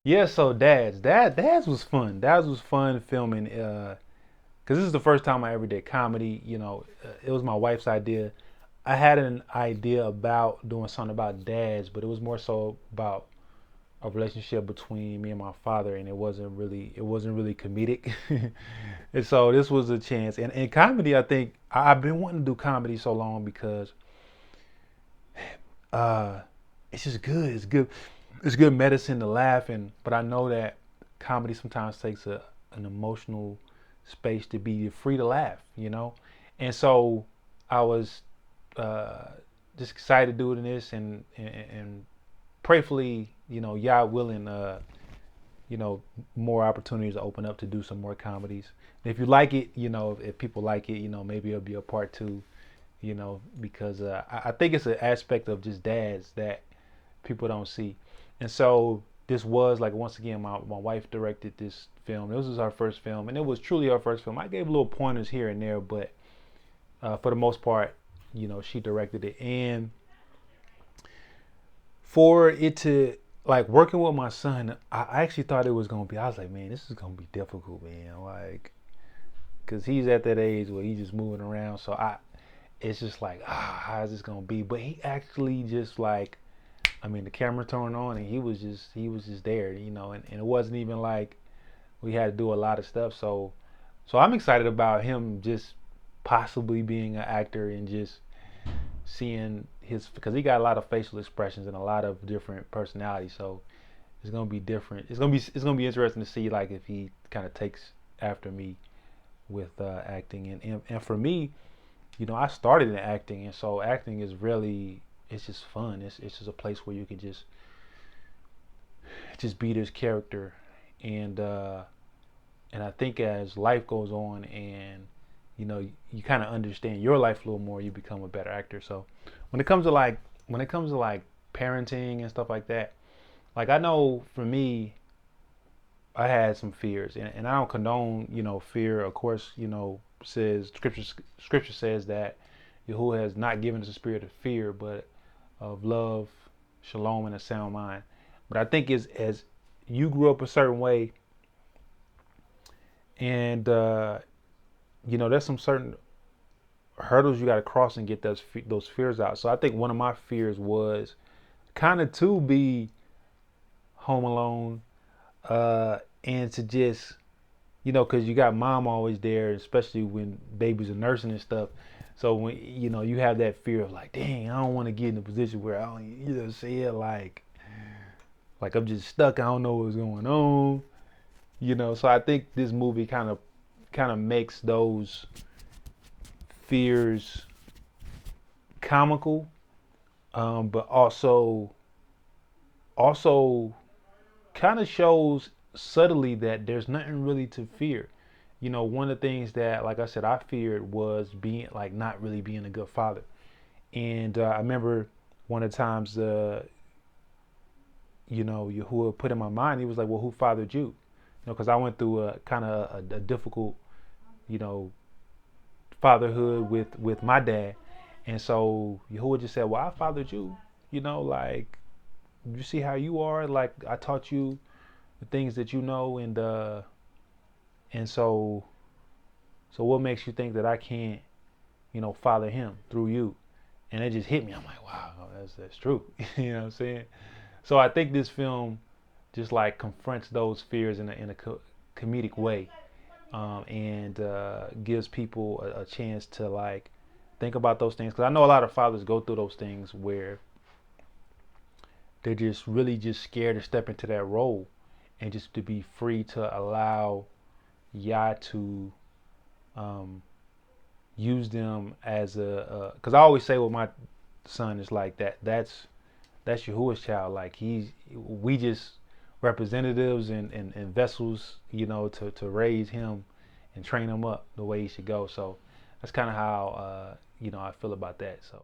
Yeah, so Dads was fun. Dads was fun filming. Because this is the first time I ever did comedy. It was my wife's idea. I had an idea about doing something about dads, but it was more so about a relationship between me and my father, and it wasn't really comedic. And so this was a chance. And comedy, I think I've been wanting to do comedy so long because uh, it's just good. It's good. It's good medicine to laugh, and but I know that comedy sometimes takes an emotional space to be free to laugh. And so I was uh, just excited to do it in this, and prayerfully, Yah willing, more opportunities to open up to do some more comedies. And if you like it, if people like it, maybe it'll be a part two. Because I think it's an aspect of just dads that people don't see. And so this was like, once again, my wife directed this film. This was our first film, and it was truly our first film. I gave little pointers here and there, but for the most part, she directed it. And for it to, like, working with my son, I actually thought it was gonna be. I was like, man, this is gonna be difficult, man. Like, cause he's at that age where he's just moving around. So it's just like, how is this gonna be? But he actually just like, I mean, the camera turned on and he was just there, and it wasn't even like we had to do a lot of stuff. So I'm excited about him just possibly being an actor and just seeing his, because he got a lot of facial expressions and a lot of different personalities. So it's gonna be different. It's gonna be interesting to see, like, if he kind of takes after me with acting. And for me, I started in acting, and so acting is really, it's just fun. It's just a place where you can just be this character. And uh and I think as life goes on, and you kind of understand your life a little more, you become a better actor. So when it comes to like parenting and stuff like that, like, I know for me, I had some fears, and I don't condone fear. Of course, says scripture says that Yahuwah has not given us a spirit of fear, but of love, shalom, and a sound mind. But I think as you grew up a certain way, and there's some certain hurdles you got to cross and get those fears out. So I think one of my fears was kind of to be home alone, and to just, because you got mom always there, especially when babies are nursing and stuff. So when you have that fear of, like, dang, I don't want to get in a position where I don't, say it, like I'm just stuck. I don't know what's going on. So I think this movie kind of makes those fears comical, but also kind of shows subtly that there's nothing really to fear. One of the things that, like I said, I feared was being, like, not really being a good father. And I remember one of the times, Yahuwah put in my mind, he was like, well, who fathered you? Because I went through a kind of a difficult, you know, fatherhood with my dad. And so Yahuwah just said, well, I fathered you. Like, you see how you are? Like, I taught you the things that you know, and so what makes you think that I can't, father him through you? And it just hit me. I'm like, wow, that's true. You know what I'm saying? So I think this film just, like, confronts those fears in a comedic way, and gives people a chance to, like, think about those things. Because I know a lot of fathers go through those things where they're just really just scared to step into that role, and just to be free to allow Yah to um, use them as because I always say with my son, is like that's Yahuwah's child. Like, we just representatives and vessels, to raise him and train him up the way he should go. So that's kind of how I feel about that. So.